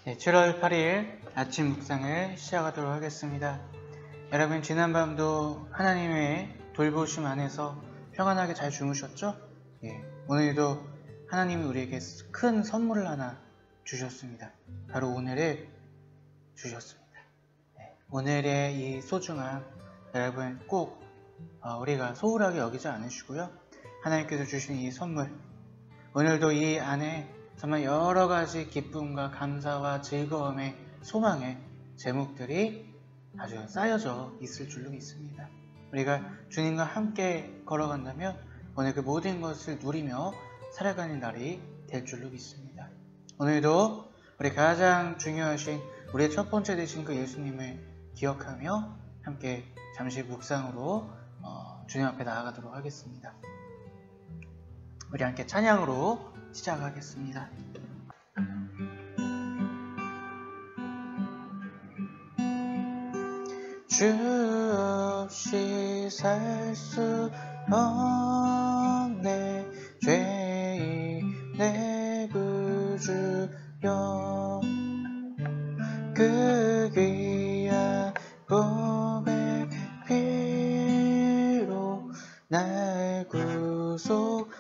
네, 7월 8일 아침 묵상을 시작하도록 하겠습니다. 여러분, 지난밤도 하나님의 돌보심 안에서 평안하게 잘 주무셨죠? 오늘도 하나님이 우리에게 큰 선물을 하나 주셨습니다. 바로 오늘을 주셨습니다. 오늘의 이 소중함, 여러분 꼭 우리가 소홀하게 여기지 않으시고요. 하나님께서 주신 이 선물, 오늘도 이 안에 정말 여러 가지 기쁨과 감사와 즐거움의 소망의 제목들이 아주 쌓여져 있을 줄로 믿습니다. 우리가 주님과 함께 걸어간다면 오늘 그 모든 것을 누리며 살아가는 날이 될 줄로 믿습니다. 오늘도 우리 가장 중요하신 우리의 첫 번째 되신 그 예수님을 기억하며 함께 잠시 묵상으로 주님 앞에 나아가도록 하겠습니다. 우리 함께 찬양으로 시작하겠습니다. 주 없이 살 수 없네 죄인 내 구주여 그 귀한 보배 피로 날 구속하소서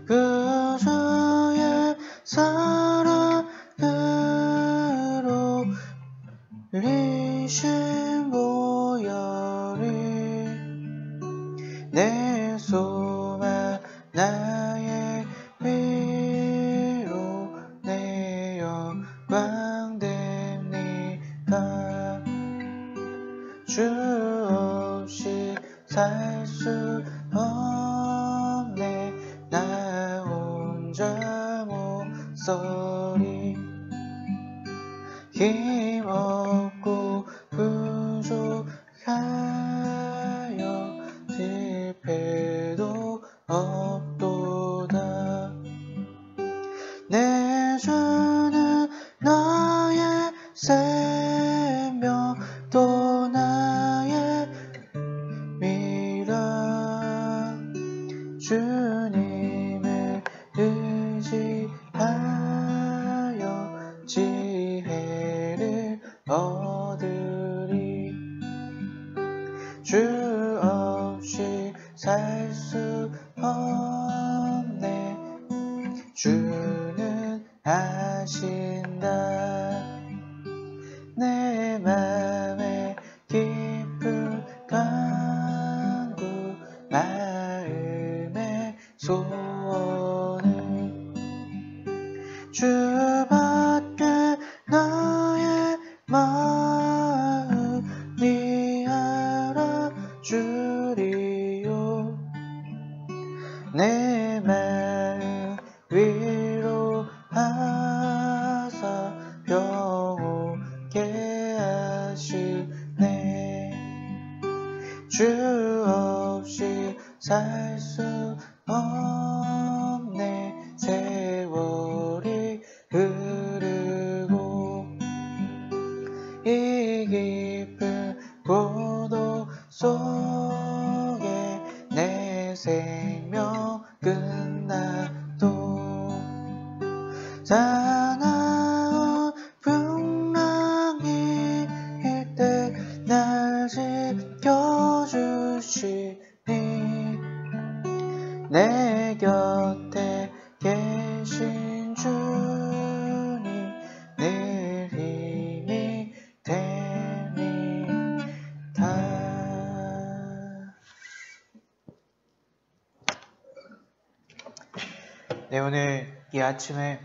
그 주의 사랑으로 리신 보혈이 내 소망 나의 위로 내 영광 됩니다. 주 없이 살 수 없네 나 혼자 못 서리 힘없고 부족하여 실패도 없도다. 내 주는 나의 생명 또 나의 미랑 주님을 의지하여 지혜를 얻으리. 주 없이 살 수 없네 주는 아신다. 내 맘에 깊은 간구 마음의 소원을 주밖에 나의 마음이 알아주리요. 내 마음 위로하사 평온케 하시네. 주 없이 살 수 없네 세월이 흐르고 이 깊은 고독 속에 내 생명 끝나도 사나운 풍랑일 때 날 지켜주시니 내 곁에 계신 주님 늘 힘이 됩니다. 네, 오늘 이 아침에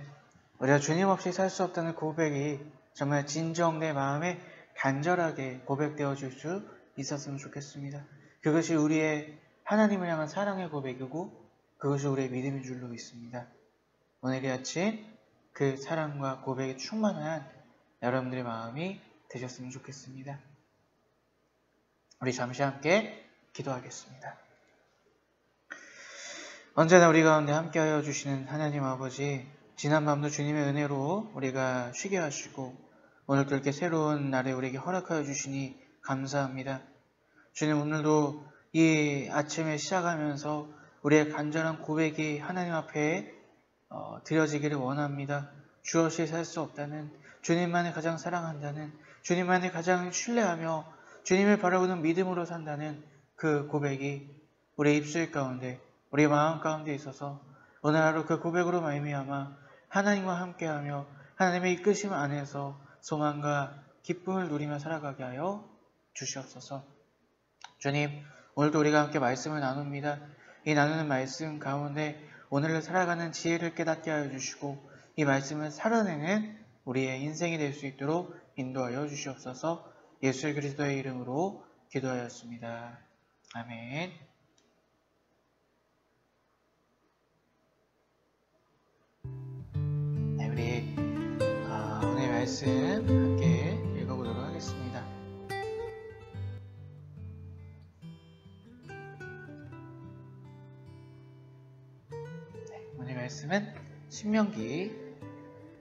우리가 주님 없이 살 수 없다는 고백이 정말 진정 내 마음에 간절하게 고백되어질 수 있었으면 좋겠습니다. 그것이 우리의 하나님을 향한 사랑의 고백이고 그것이 우리의 믿음인 줄로 믿습니다. 오늘 이 아침 그 사랑과 고백에 충만한 여러분들의 마음이 되셨으면 좋겠습니다. 우리 잠시 함께 기도하겠습니다. 언제나 우리 가운데 함께하여 주시는 하나님 아버지, 지난밤도 주님의 은혜로 우리가 쉬게 하시고 오늘도 이렇게 새로운 날에 우리에게 허락하여 주시니 감사합니다. 주님, 오늘도 이 아침에 시작하면서 우리의 간절한 고백이 하나님 앞에 드려지기를 원합니다. 주 없이 살 수 없다는, 주님만을 가장 사랑한다는, 주님만을 가장 신뢰하며 주님을 바라보는 믿음으로 산다는 그 고백이 우리 입술 가운데, 우리 마음 가운데 있어서 오늘 하루 그 고백으로 말미암아 하나님과 함께하며 하나님의 이끄심 안에서 소망과 기쁨을 누리며 살아가게 하여 주시옵소서. 주님, 오늘도 우리가 함께 말씀을 나눕니다. 이 나누는 말씀 가운데 오늘을 살아가는 지혜를 깨닫게 하여 주시고 이 말씀을 살아내는 우리의 인생이 될 수 있도록 인도하여 주시옵소서. 예수 그리스도의 이름으로 기도하였습니다. 아멘. 네, 우리 오늘 말씀 함께 읽어보도록 하겠습니다. 네, 오늘 말씀은 신명기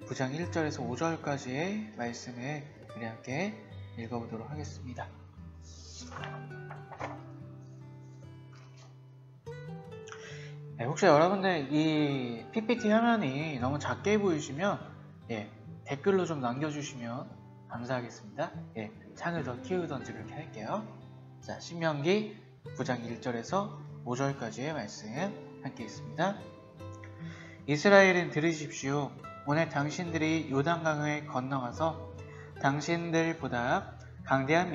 9장 1절에서 5절까지의 말씀을 우리 함께 읽어보도록 하겠습니다. 네, 혹시 여러분들 이 PPT 화면이 너무 작게 보이시면 댓글로 좀 남겨주시면 감사하겠습니다. 창을 더 키우던지 그렇게 할게요. 자, 신명기 9장 1절에서 5절까지의 말씀 함께 있습니다. 이스라엘은 들으십시오. 오늘 당신들이 요단강을 건너가서 당신들보다 강대한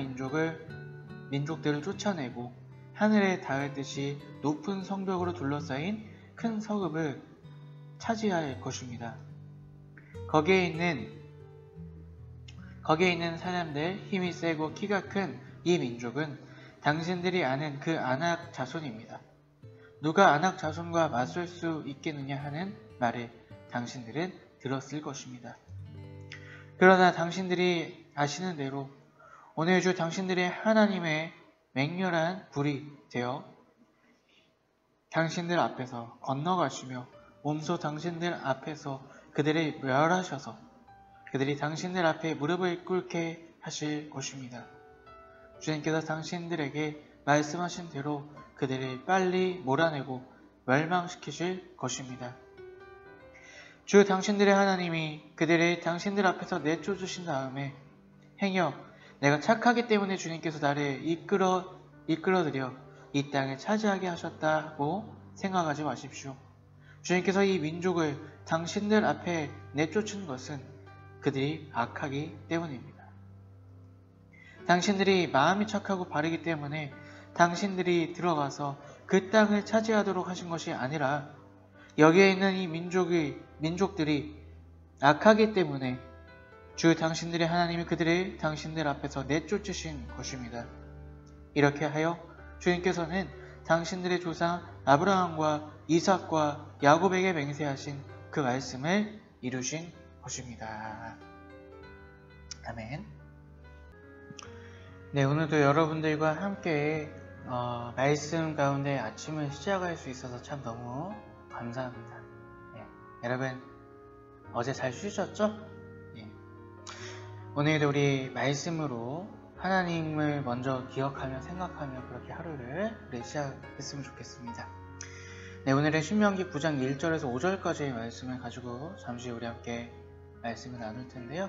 민족들을 쫓아내고 하늘에 닿을 듯이 높은 성벽으로 둘러싸인 큰 성읍을 차지할 것입니다. 거기에 있는 사람들, 힘이 세고 키가 큰 이 민족은 당신들이 아는 그 아낙 자손입니다. 누가 아낙 자손과 맞설 수 있겠느냐 하는 말을 당신들은 들었을 것입니다. 그러나 당신들이 아시는 대로 오늘 주 당신들의 하나님의 맹렬한 불이 되어 당신들 앞에서 건너가시며 몸소 당신들 앞에서 그들을 멸하셔서 그들이 당신들 앞에 무릎을 꿇게 하실 것입니다. 주님께서 당신들에게 말씀하신 대로 그들을 빨리 몰아내고 멸망시키실 것입니다. 주 당신들의 하나님이 그들을 당신들 앞에서 내쫓으신 다음에 행여 내가 착하기 때문에 주님께서 나를 이끌어들여 이 땅을 차지하게 하셨다고 생각하지 마십시오. 주님께서 이 민족을 당신들 앞에 내쫓은 것은 그들이 악하기 때문입니다. 당신들이 마음이 착하고 바르기 때문에 당신들이 들어가서 그 땅을 차지하도록 하신 것이 아니라 여기에 있는 이 민족들이 악하기 때문에 주 당신들의 하나님이 그들을 당신들 앞에서 내쫓으신 것입니다. 이렇게 하여 주님께서는 당신들의 조상 아브라함과 이삭과 야곱에게 맹세하신 그 말씀을 이루신 것입니다. 아멘. 네, 오늘도 여러분들과 함께 말씀 가운데 아침을 시작할 수 있어서 참 너무 감사합니다. 여러분 어제 잘 쉬셨죠? 오늘도 우리 말씀으로 하나님을 먼저 기억하며 생각하며 그렇게 하루를 우리 시작했으면 좋겠습니다. 네, 오늘의 신명기 9장 1절에서 5절까지의 말씀을 가지고 잠시 우리 함께 말씀을 나눌 텐데요.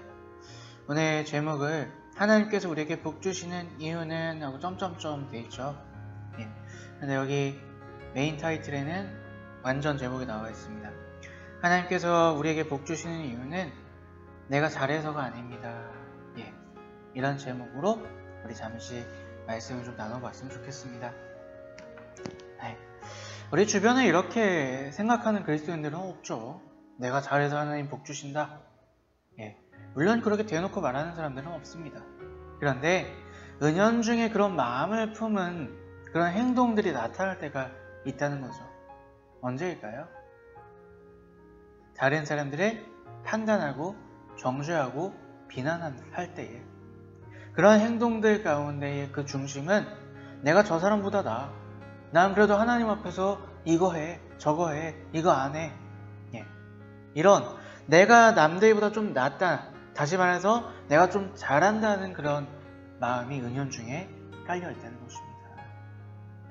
오늘 제목을 하나님께서 우리에게 복 주시는 이유는 하고 점점점 돼 있죠. 근데 여기 메인 타이틀에는 완전 제목이 나와 있습니다. 하나님께서 우리에게 복 주시는 이유는 내가 잘해서가 아닙니다. 이런 제목으로 우리 잠시 말씀을 좀 나눠봤으면 좋겠습니다. 우리 주변에 이렇게 생각하는 그리스도인들은 없죠. 내가 잘해서 하나님 복 주신다. 물론 그렇게 대놓고 말하는 사람들은 없습니다. 그런데 은연중에 그런 마음을 품은 그런 행동들이 나타날 때가 있다는 거죠. 언제일까요? 다른 사람들을 판단하고 정죄하고 비난할 때에 그런 행동들 가운데의 그 중심은 내가 저 사람보다 나아. 난 그래도 하나님 앞에서 이거 해, 저거 해, 이거 안 해. 이런 내가 남들보다 좀 낫다. 다시 말해서 내가 좀 잘한다는 그런 마음이 은연중에 깔려있다는 것입니다.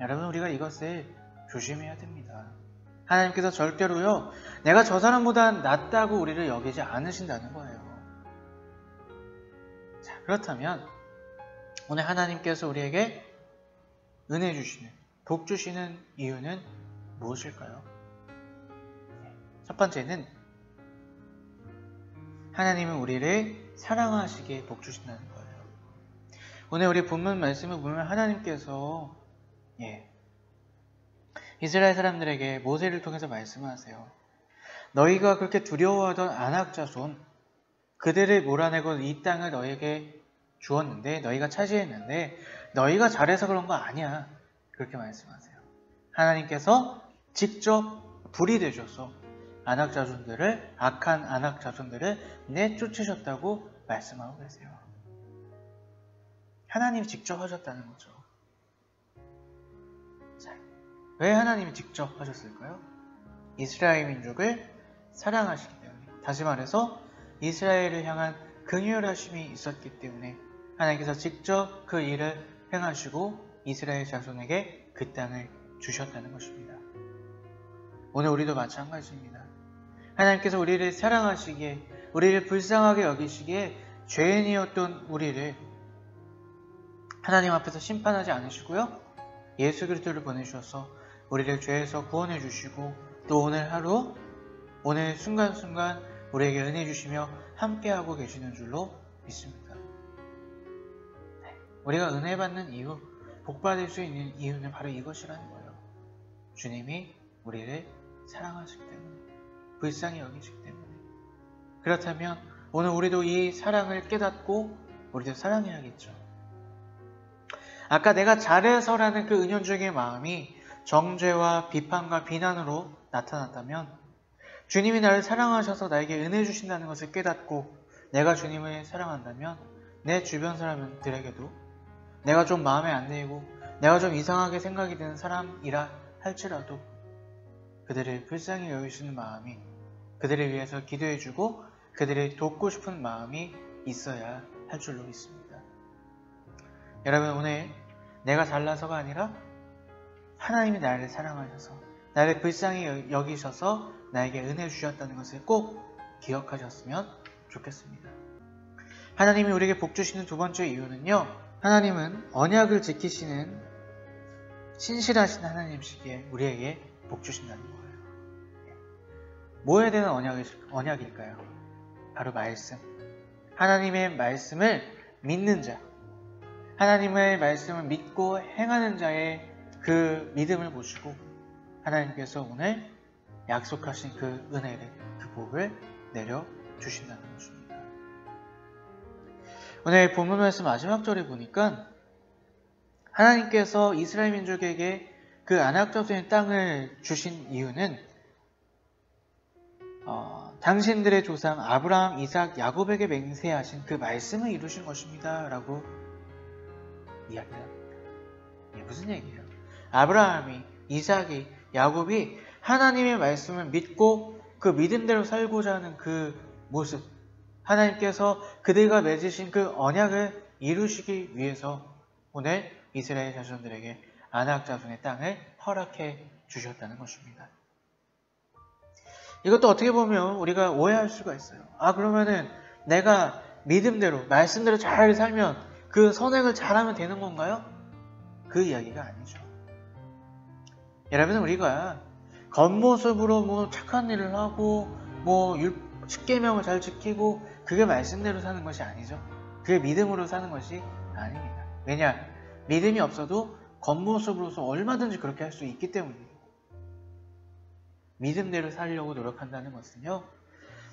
여러분 우리가 이것을 조심해야 됩니다. 하나님께서 절대로요, 내가 저 사람보다 낫다고 우리를 여기지 않으신다는 거예요. 자, 그렇다면 오늘 하나님께서 우리에게 은혜 주시는, 복 주시는 이유는 무엇일까요? 첫 번째는 하나님은 우리를 사랑하시기에 복 주신다는 거예요. 오늘 우리 본문 말씀을 보면 하나님께서 이스라엘 사람들에게 모세를 통해서 말씀하세요. 너희가 그렇게 두려워하던 아낙 자손, 그들을 몰아내고 이 땅을 너희에게 주었는데, 너희가 차지했는데 너희가 잘해서 그런 거 아니야. 그렇게 말씀하세요. 하나님께서 직접 불이 되셔서 아낙 자손들을, 악한 아낙 자손들을 내쫓으셨다고 말씀하고 계세요. 하나님이 직접 하셨다는 거죠. 자, 왜 하나님이 직접 하셨을까요? 이스라엘 민족을 사랑하시기 때문에, 다시 말해서 이스라엘을 향한 긍휼하심이 있었기 때문에 하나님께서 직접 그 일을 행하시고 이스라엘 자손에게 그 땅을 주셨다는 것입니다. 오늘 우리도 마찬가지입니다. 하나님께서 우리를 사랑하시기에, 우리를 불쌍하게 여기시기에 죄인이었던 우리를 하나님 앞에서 심판하지 않으시고요, 예수 그리스도를 보내주셔서 우리를 죄에서 구원해 주시고, 또 오늘 하루, 오늘 순간순간 우리에게 은혜 주시며 함께하고 계시는 줄로 믿습니다. 우리가 은혜 받는 이유, 복 받을 수 있는 이유는 바로 이것이라는 거예요. 주님이 우리를 사랑하시기 때문에, 불쌍히 여기시기 때문에. 그렇다면 오늘 우리도 이 사랑을 깨닫고 우리도 사랑해야겠죠. 아까 내가 잘해서라는 그 은연중의 마음이 정죄와 비판과 비난으로 나타났다면, 주님이 나를 사랑하셔서 나에게 은혜 주신다는 것을 깨닫고 내가 주님을 사랑한다면, 내 주변 사람들에게도 내가 좀 마음에 안 들고 내가 좀 이상하게 생각이 드는 사람이라 할지라도 그들을 불쌍히 여기시는 마음이, 그들을 위해서 기도해주고 그들을 돕고 싶은 마음이 있어야 할 줄로 믿습니다. 여러분, 오늘 내가 잘나서가 아니라 하나님이 나를 사랑하셔서, 나를 불쌍히 여기셔서 나에게 은혜 주셨다는 것을 꼭 기억하셨으면 좋겠습니다. 하나님이 우리에게 복 주시는 두 번째 이유는요, 하나님은 언약을 지키시는 신실하신 하나님이시기에 우리에게 복 주신다는 거예요. 뭐에 대한 언약일까요? 바로 말씀. 하나님의 말씀을 믿는 자, 하나님의 말씀을 믿고 행하는 자의 그 믿음을 보시고 하나님께서 오늘 약속하신 그 은혜를, 그 복을 내려주신다는 것입니다. 오늘 본문 말씀 마지막 절에 보니까 하나님께서 이스라엘 민족에게 그 아낙 자손의 땅을 주신 이유는 당신들의 조상 아브라함, 이삭, 야곱에게 맹세하신 그 말씀을 이루신 것입니다 라고 이야기를 합니다. 이게 무슨 얘기예요? 아브라함이, 이삭이, 야곱이 하나님의 말씀을 믿고 그 믿음대로 살고자 하는 그 모습, 하나님께서 그들과 맺으신 그 언약을 이루시기 위해서 오늘 이스라엘 자손들에게 아낙 자손의 땅을 허락해 주셨다는 것입니다. 이것도 어떻게 보면 우리가 오해할 수가 있어요. 그러면은 내가 믿음대로, 말씀대로 잘 살면 그 선행을 잘하면 되는 건가요? 그 이야기가 아니죠. 여러분, 우리가 겉모습으로 착한 일을 하고 십계명을 잘 지키고 그게 말씀대로 사는 것이 아니죠. 그게 믿음으로 사는 것이 아닙니다. 왜냐? 믿음이 없어도 겉모습으로서 얼마든지 그렇게 할 수 있기 때문이에요. 믿음대로 살려고 노력한다는 것은요,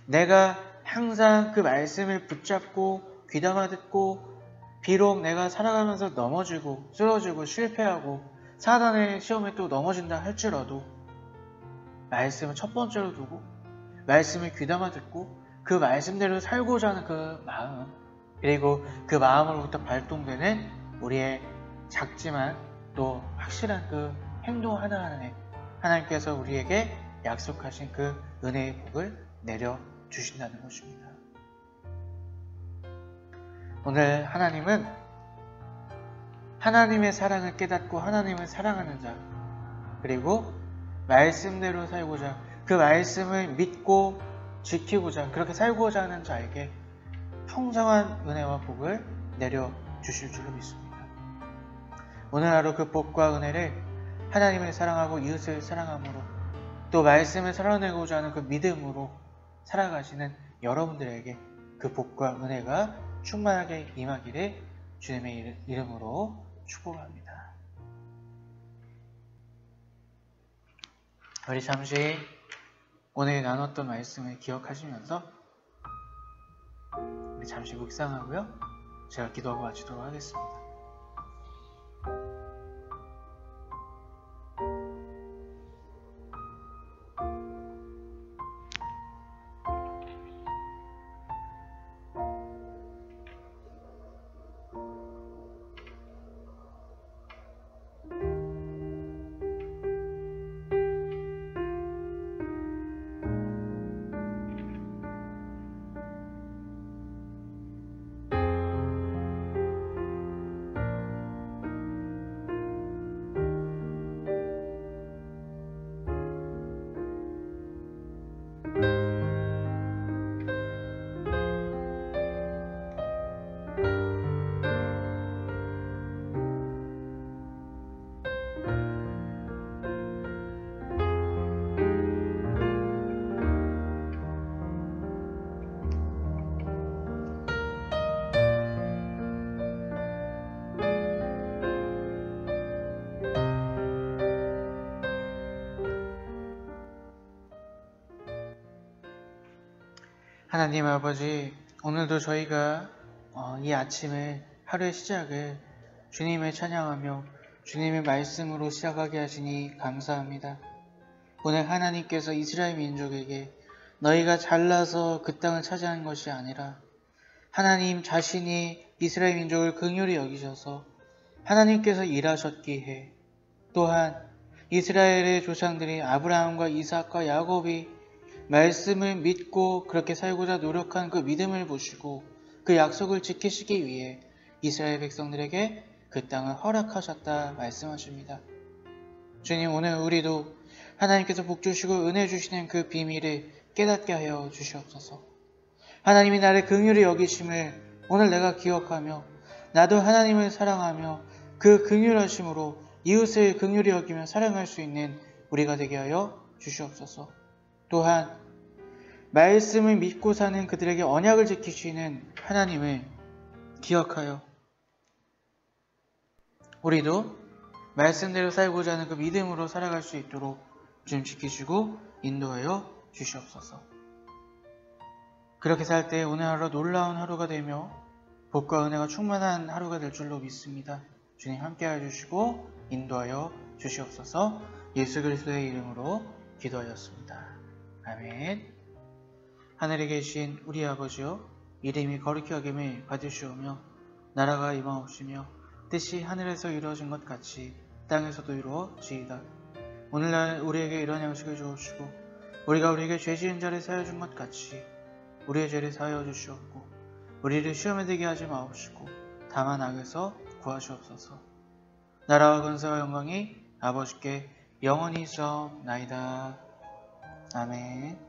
내가 항상 그 말씀을 붙잡고 귀담아 듣고, 비록 내가 살아가면서 넘어지고 쓰러지고 실패하고 사단의 시험에 또 넘어진다 할지라도 말씀을 첫 번째로 두고 말씀을 귀담아 듣고 그 말씀대로 살고자 하는 그 마음, 그리고 그 마음으로부터 발동되는 우리의 작지만 또 확실한 그 행동 하나하나에 하나님께서 우리에게 약속하신 그 은혜의 복을 내려주신다는 것입니다. 오늘 하나님은 하나님의 사랑을 깨닫고 하나님을 사랑하는 자, 그리고 말씀대로 살고자, 그 말씀을 믿고 지키고자, 그렇게 살고자 하는 자에게 풍성한 은혜와 복을 내려주실 줄로 믿습니다. 오늘 하루 그 복과 은혜를 하나님을 사랑하고 이웃을 사랑함으로, 또 말씀을 살아내고자 하는 그 믿음으로 살아가시는 여러분들에게 그 복과 은혜가 충만하게 임하기를 주님의 이름으로 축복합니다. 우리 잠시 오늘 나눴던 말씀을 기억하시면서 우리 잠시 묵상하고요. 제가 기도하고 마치도록 하겠습니다. 하나님 아버지, 오늘도 저희가 이 아침에 하루의 시작을 주님을 찬양하며 주님의 말씀으로 시작하게 하시니 감사합니다. 오늘 하나님께서 이스라엘 민족에게 너희가 잘나서 그 땅을 차지한 것이 아니라 하나님 자신이 이스라엘 민족을 긍휼히 여기셔서 하나님께서 일하셨기에, 또한 이스라엘의 조상들이 아브라함과 이삭과 야곱이 말씀을 믿고 그렇게 살고자 노력한 그 믿음을 보시고 그 약속을 지키시기 위해 이스라엘 백성들에게 그 땅을 허락하셨다 말씀하십니다. 주님, 오늘 우리도 하나님께서 복 주시고 은혜 주시는 그 비밀을 깨닫게 하여 주시옵소서. 하나님이 나를 긍휼히 여기심을 오늘 내가 기억하며 나도 하나님을 사랑하며 그 긍휼하심으로 이웃을 긍휼히 여기며 사랑할 수 있는 우리가 되게 하여 주시옵소서. 또한 말씀을 믿고 사는 그들에게 언약을 지키시는 하나님을 기억하여 우리도 말씀대로 살고자 하는 그 믿음으로 살아갈 수 있도록 좀 지키시고 인도하여 주시옵소서. 그렇게 살 때 오늘 하루 놀라운 하루가 되며 복과 은혜가 충만한 하루가 될 줄로 믿습니다. 주님 함께하여 주시고 인도하여 주시옵소서. 예수 그리스도의 이름으로 기도하였습니다. 아멘. 하늘에 계신 우리 아버지여, 이름이 거룩히 여김을 받으시오며 나라가 임하옵시며 뜻이 하늘에서 이루어진 것 같이 땅에서도 이루어지이다. 오늘날 우리에게 이런 양식을 주옵시고 우리가 우리에게 죄 지은 자를 사하여 준 것 같이 우리의 죄를 사하여 주시옵고 우리를 시험에 들게 하지 마옵시고 다만 악에서 구하시옵소서. 나라와 권세와 영광이 아버지께 영원히 있사옵나이다. 아멘.